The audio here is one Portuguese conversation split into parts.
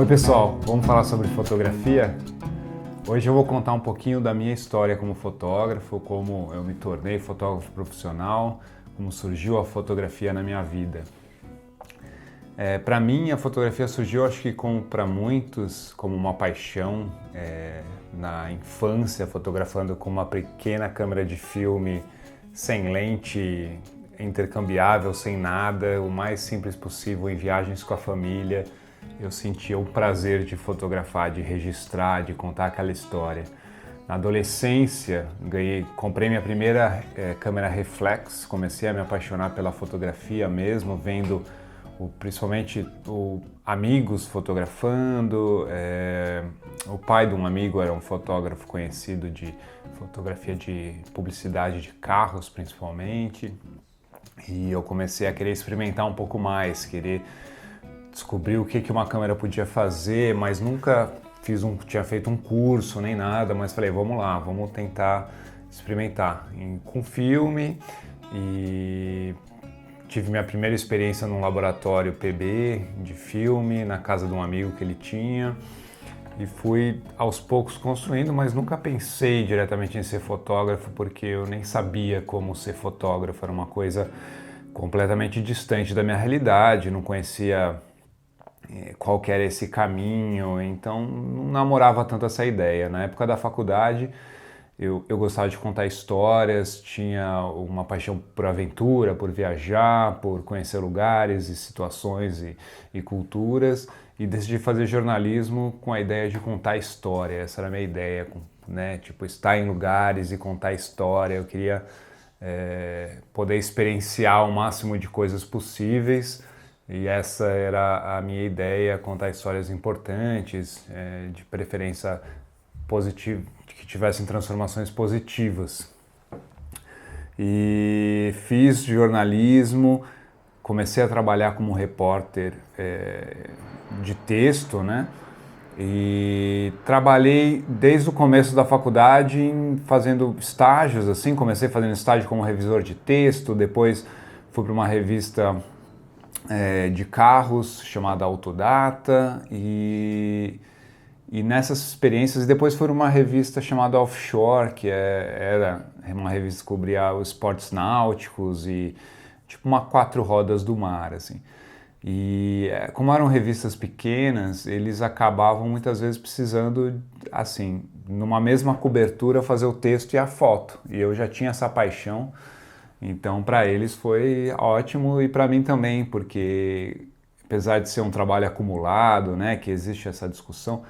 Oi pessoal, vamos falar sobre fotografia? Hoje eu vou contar um pouquinho da minha história como fotógrafo, como eu me tornei fotógrafo profissional, como surgiu a fotografia na minha vida. Para mim, a fotografia surgiu, acho que como para muitos, como uma paixão. Na infância, fotografando com uma pequena câmera de filme, sem lente, intercambiável, sem nada, o mais simples possível, em viagens com a família. Eu sentia o prazer de fotografar, de registrar, de contar aquela história. Na adolescência, comprei minha primeira câmera reflex, comecei a me apaixonar pela fotografia mesmo, vendo principalmente amigos fotografando. O pai de um amigo era um fotógrafo conhecido de fotografia de publicidade de carros, principalmente. E eu comecei a querer experimentar um pouco mais, querer descobrir o que uma câmera podia fazer, mas nunca tinha feito um curso nem nada, mas falei, vamos lá, vamos tentar experimentar com filme. E tive minha primeira experiência num laboratório PB de filme, na casa de um amigo que ele tinha, e fui aos poucos construindo, mas nunca pensei diretamente em ser fotógrafo, porque eu nem sabia como ser fotógrafo, era uma coisa completamente distante da minha realidade, não conhecia qual que era esse caminho, então não namorava tanto essa ideia. Na época da faculdade, eu gostava de contar histórias, tinha uma paixão por aventura, por viajar, por conhecer lugares e situações e culturas, e decidi fazer jornalismo com a ideia de contar história. Essa era a minha ideia, né? Tipo, estar em lugares e contar história. Eu queria poder experienciar o máximo de coisas possíveis, e essa era a minha ideia, contar histórias importantes, de preferência positiva, que tivessem transformações positivas. E fiz jornalismo, comecei a trabalhar como repórter de texto, né? E trabalhei desde o começo da faculdade fazendo estágios, assim, comecei fazendo estágio como revisor de texto, depois fui para uma revista de carros chamada Autodata, e nessas experiências, depois fui uma revista chamada Offshore, que era uma revista que cobria os esportes náuticos e tipo uma 4 rodas do mar, assim. E como eram revistas pequenas, eles acabavam muitas vezes precisando, assim, numa mesma cobertura, fazer o texto e a foto. E eu já tinha essa paixão, então para eles foi ótimo, e para mim também, porque apesar de ser um trabalho acumulado, né, que existe essa discussão,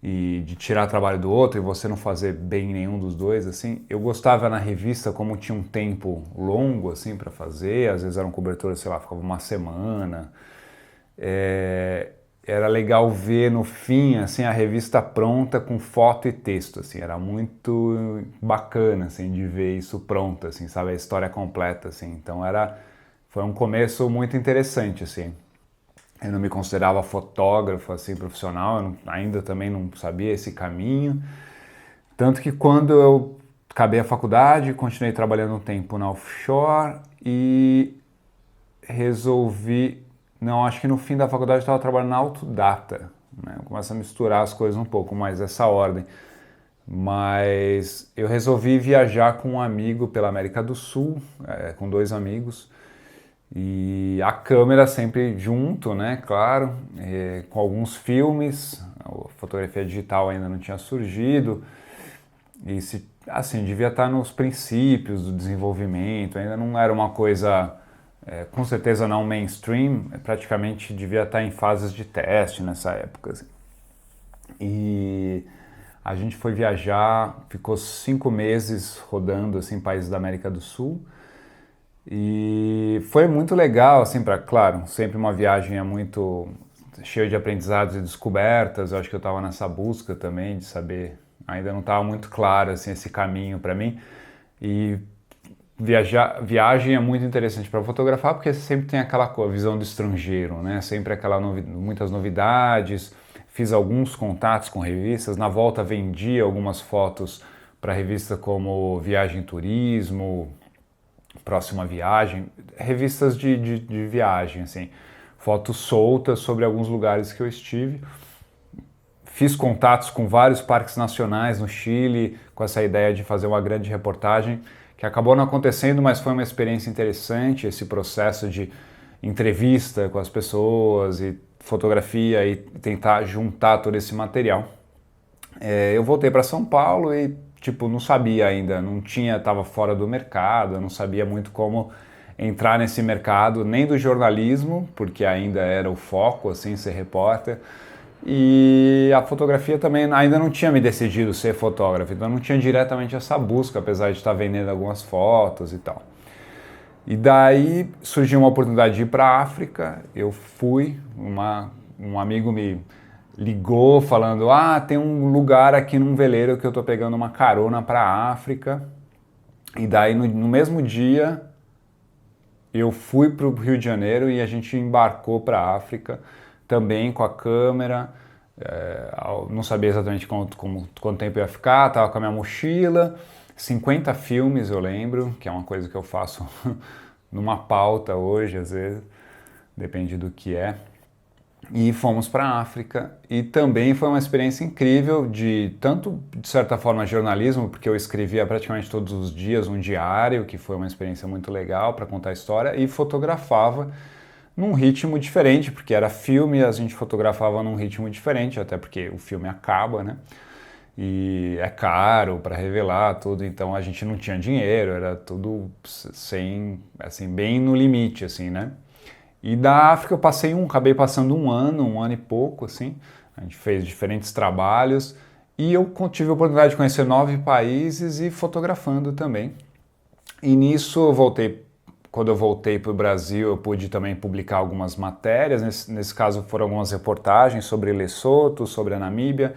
e de tirar trabalho do outro e você não fazer bem nenhum dos dois, assim, eu gostava na revista como tinha um tempo longo, assim, para fazer, às vezes eram coberturas, sei lá, ficava uma semana, era legal ver no fim, assim, a revista pronta com foto e texto, assim, era muito bacana, assim, de ver isso pronto, assim, sabe, a história completa, assim, então foi um começo muito interessante, assim. Eu não me considerava fotógrafo assim profissional, ainda também não sabia esse caminho. Tanto que quando eu acabei a faculdade, continuei trabalhando um tempo na Offshore e resolvi... Não, acho que no fim da faculdade eu estava trabalhando na Autodata, né? Eu começo a misturar as coisas um pouco, mas essa ordem. Mas eu resolvi viajar com um amigo pela América do Sul, com 2 amigos, e a câmera sempre junto, né, claro, com alguns filmes. A fotografia digital ainda não tinha surgido, e assim, devia estar nos princípios do desenvolvimento, ainda não era uma coisa, com certeza não mainstream, praticamente devia estar em fases de teste nessa época, assim. E a gente foi viajar, ficou 5 meses rodando, assim, países da América do Sul. E foi muito legal, assim, claro, sempre uma viagem muito cheia de aprendizados e descobertas. Eu acho que eu estava nessa busca também de saber, ainda não estava muito claro, assim, esse caminho para mim. E viagem é muito interessante para fotografar, porque você sempre tem aquela visão do estrangeiro, né? Sempre muitas novidades. Fiz alguns contatos com revistas, na volta vendi algumas fotos para revistas como Viagem e Turismo, Próxima Viagem, revistas de viagem, assim, fotos soltas sobre alguns lugares que eu estive. fiz contatos com vários parques nacionais no Chile, com essa ideia de fazer uma grande reportagem, que acabou não acontecendo, mas foi uma experiência interessante, esse processo de entrevista com as pessoas e fotografia e tentar juntar todo esse material. Eu voltei para São Paulo e não sabia ainda, estava fora do mercado, eu não sabia muito como entrar nesse mercado, nem do jornalismo, porque ainda era o foco, assim, ser repórter, e a fotografia também ainda não tinha me decidido ser fotógrafo, então não tinha diretamente essa busca, apesar de estar vendendo algumas fotos e tal. E daí surgiu uma oportunidade de ir para a África, eu fui, um amigo me ligou falando, tem um lugar aqui num veleiro que eu tô pegando uma carona para a África, e daí no mesmo dia eu fui para o Rio de Janeiro e a gente embarcou para a África, também com a câmera, não sabia exatamente quanto tempo ia ficar, estava com a minha mochila, 50 filmes eu lembro, que é uma coisa que eu faço numa pauta hoje, às vezes, depende do que é. E fomos para a África e também foi uma experiência incrível tanto de certa forma jornalismo, porque eu escrevia praticamente todos os dias um diário, que foi uma experiência muito legal para contar a história, e fotografava num ritmo diferente, porque era filme, a gente fotografava num ritmo diferente, até porque o filme acaba, né? E é caro para revelar tudo, então a gente não tinha dinheiro, era tudo assim, bem no limite, assim, né? E da África eu acabei passando um ano e pouco, assim, a gente fez diferentes trabalhos e eu tive a oportunidade de conhecer 9 países e fotografando também. E nisso quando eu voltei para o Brasil, eu pude também publicar algumas matérias, nesse caso foram algumas reportagens sobre Lesoto, sobre a Namíbia,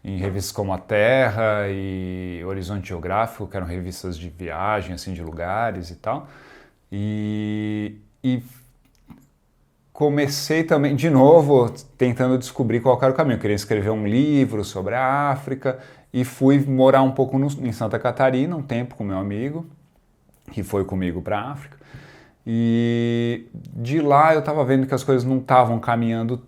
em revistas como A Terra e Horizonte Geográfico, que eram revistas de viagem, assim, de lugares e tal. E comecei também, de novo, tentando descobrir qual era o caminho. Eu queria escrever um livro sobre a África e fui morar um pouco em Santa Catarina, um tempo com meu amigo, que foi comigo para a África. E de lá eu estava vendo que as coisas não estavam caminhando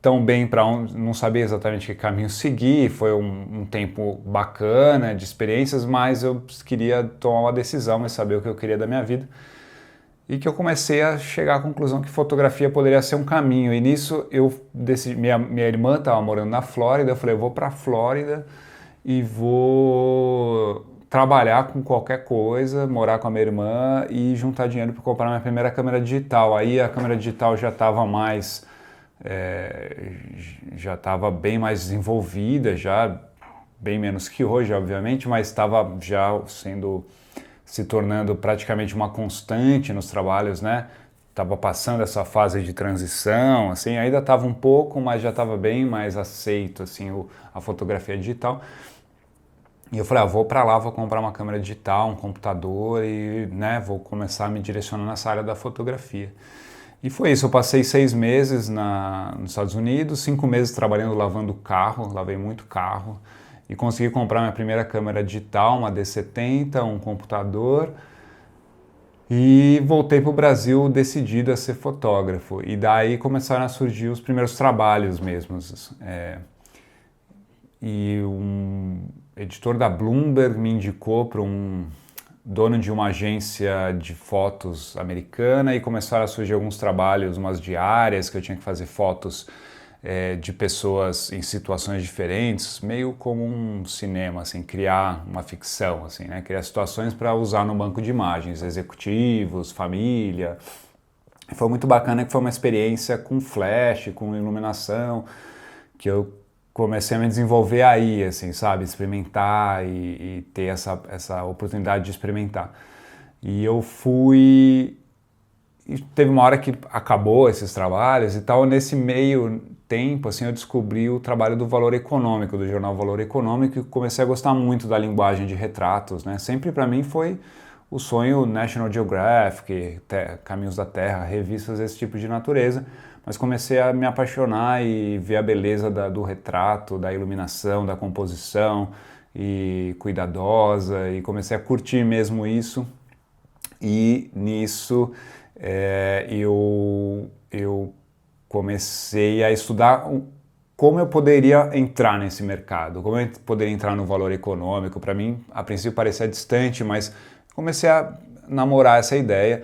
tão bem para onde, não sabia exatamente que caminho seguir. Foi um tempo bacana de experiências, mas eu queria tomar uma decisão e saber o que eu queria da minha vida. E que eu comecei a chegar à conclusão que fotografia poderia ser um caminho. E nisso eu decidi, minha irmã estava morando na Flórida, eu falei, eu vou para a Flórida e vou trabalhar com qualquer coisa, morar com a minha irmã e juntar dinheiro para comprar minha primeira câmera digital. Aí a câmera digital já estava já estava bem mais desenvolvida, já bem menos que hoje, obviamente, mas estava já se tornando praticamente uma constante nos trabalhos, né? Estava passando essa fase de transição, assim, ainda estava um pouco, mas já estava bem mais aceito, assim, a fotografia digital. E eu falei, vou para lá, vou comprar uma câmera digital, um computador e, né, vou começar a me direcionar nessa área da fotografia. E foi isso, eu passei 6 meses nos Estados Unidos, 5 meses trabalhando lavando carro, lavei muito carro, e consegui comprar minha primeira câmera digital, uma D70, um computador, e voltei para o Brasil decidido a ser fotógrafo. E daí começaram a surgir os primeiros trabalhos mesmos. E um editor da Bloomberg me indicou para um dono de uma agência de fotos americana e começaram a surgir alguns trabalhos, umas diárias que eu tinha que fazer fotos de pessoas em situações diferentes, meio como um cinema, assim, criar uma ficção, assim, né? Criar situações para usar no banco de imagens, executivos, família. Foi muito bacana, que foi uma experiência com flash, com iluminação, que eu comecei a me desenvolver aí, assim, sabe? Experimentar e ter essa oportunidade de experimentar. E eu fui... E teve uma hora que acabou esses trabalhos e tal, nesse meio tempo, assim, eu descobri o trabalho do Valor Econômico, do jornal Valor Econômico, e comecei a gostar muito da linguagem de retratos, né? Sempre para mim foi o sonho National Geographic, Caminhos da Terra, revistas desse tipo de natureza, mas comecei a me apaixonar e ver a beleza do retrato, da iluminação, da composição e cuidadosa, e comecei a curtir mesmo isso, e nisso eu comecei a estudar como eu poderia entrar nesse mercado, como eu poderia entrar no valor econômico. Para mim, a princípio parecia distante, mas comecei a namorar essa ideia.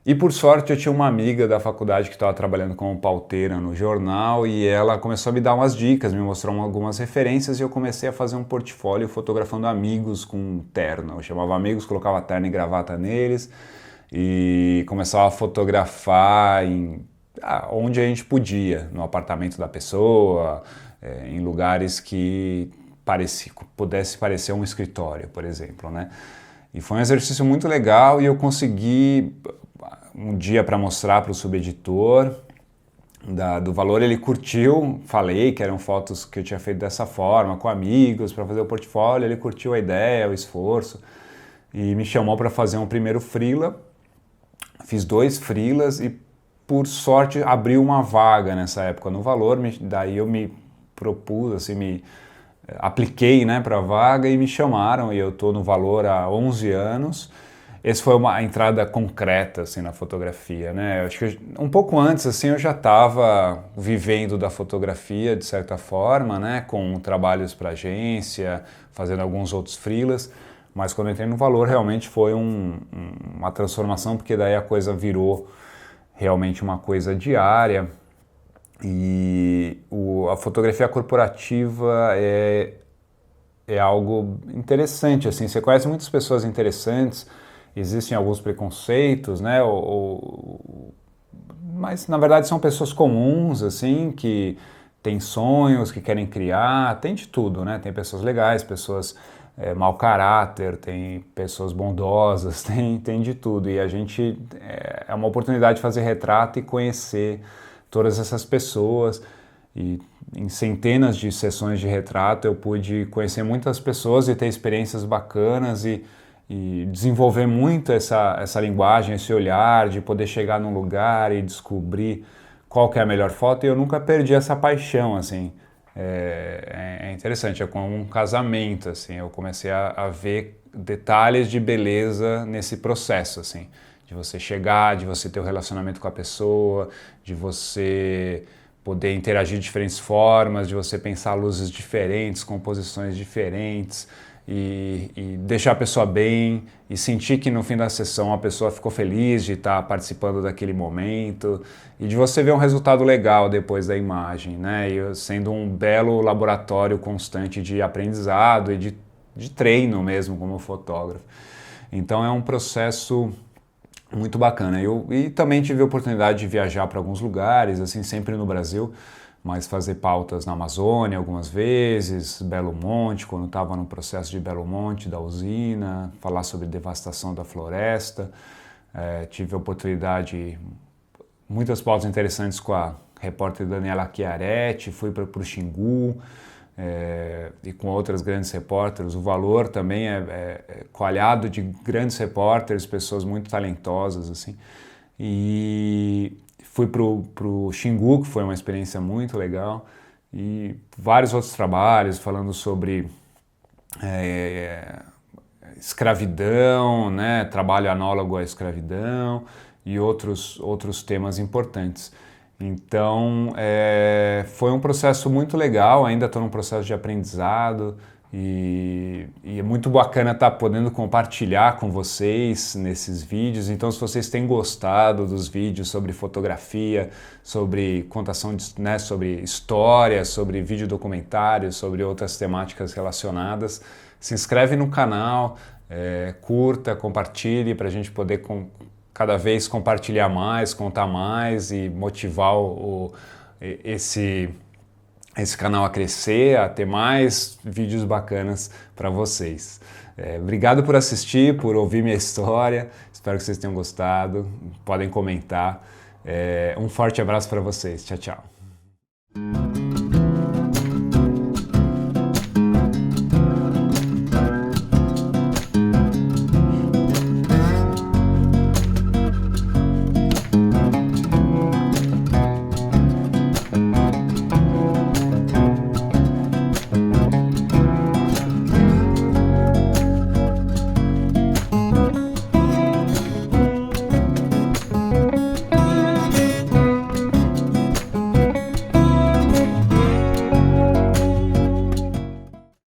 E por sorte eu tinha uma amiga da faculdade que estava trabalhando como pauteira no jornal e ela começou a me dar umas dicas, me mostrou algumas referências e eu comecei a fazer um portfólio fotografando amigos com terno. Eu chamava amigos, colocava terno e gravata neles e começava a fotografar onde a gente podia, no apartamento da pessoa, em lugares que pudesse parecer um escritório, por exemplo, né? E foi um exercício muito legal e eu consegui um dia para mostrar para o subeditor do valor, ele curtiu, falei que eram fotos que eu tinha feito dessa forma, com amigos, para fazer o portfólio, ele curtiu a ideia, o esforço e me chamou para fazer um primeiro freela, fiz 2 freelas e por sorte abriu uma vaga nessa época no valor, daí eu me propus, assim, me apliquei, né, para a vaga e me chamaram e eu estou no valor há 11 anos. Essa foi uma entrada concreta assim, na fotografia, né? Eu acho que um pouco antes assim, eu já estava vivendo da fotografia de certa forma, né? Com trabalhos para agência, fazendo alguns outros freelas, mas quando eu entrei no valor realmente foi uma transformação, porque daí a coisa virou realmente uma coisa diária e a fotografia corporativa é algo interessante, assim, você conhece muitas pessoas interessantes. Existem alguns preconceitos, né? Mas na verdade são pessoas comuns, assim, que têm sonhos, que querem criar, tem de tudo, né? Tem pessoas legais, pessoas mau caráter, tem pessoas bondosas, tem de tudo. E a gente é uma oportunidade de fazer retrato e conhecer todas essas pessoas. E em centenas de sessões de retrato eu pude conhecer muitas pessoas e ter experiências bacanas e desenvolver muito essa linguagem, esse olhar, de poder chegar num lugar e descobrir qual que é a melhor foto, e eu nunca perdi essa paixão, assim. É interessante, é como um casamento, assim, eu comecei a ver detalhes de beleza nesse processo, assim, de você chegar, de você ter um relacionamento com a pessoa, de você poder interagir de diferentes formas, de você pensar luzes diferentes, composições diferentes, e deixar a pessoa bem e sentir que no fim da sessão a pessoa ficou feliz de estar participando daquele momento e de você ver um resultado legal depois da imagem, né? E sendo um belo laboratório constante de aprendizado e de treino mesmo como fotógrafo. Então é um processo muito bacana. E também tive a oportunidade de viajar para alguns lugares, assim, sempre no Brasil, mas fazer pautas na Amazônia algumas vezes, Belo Monte, quando estava no processo de Belo Monte, da usina, falar sobre devastação da floresta. Tive a oportunidade, muitas pautas interessantes com a repórter Daniela Chiaretti, fui para o Xingu, e com outras grandes repórteres. O Valor também é coalhado de grandes repórteres, pessoas muito talentosas, assim. E fui pro Xingu, que foi uma experiência muito legal, e vários outros trabalhos falando sobre escravidão, né, trabalho análogo à escravidão e outros temas importantes. Então, foi um processo muito legal, ainda estou num processo de aprendizado e é muito bacana estar podendo compartilhar com vocês nesses vídeos. Então, se vocês têm gostado dos vídeos sobre fotografia, sobre contação, né, sobre história, sobre vídeo documentário, sobre outras temáticas relacionadas, se inscreve no canal, curta, compartilhe para a gente poder cada vez compartilhar mais, contar mais e motivar esse canal a crescer, a ter mais vídeos bacanas para vocês. Obrigado por assistir, por ouvir minha história, espero que vocês tenham gostado, podem comentar. Um forte abraço para vocês, tchau, tchau.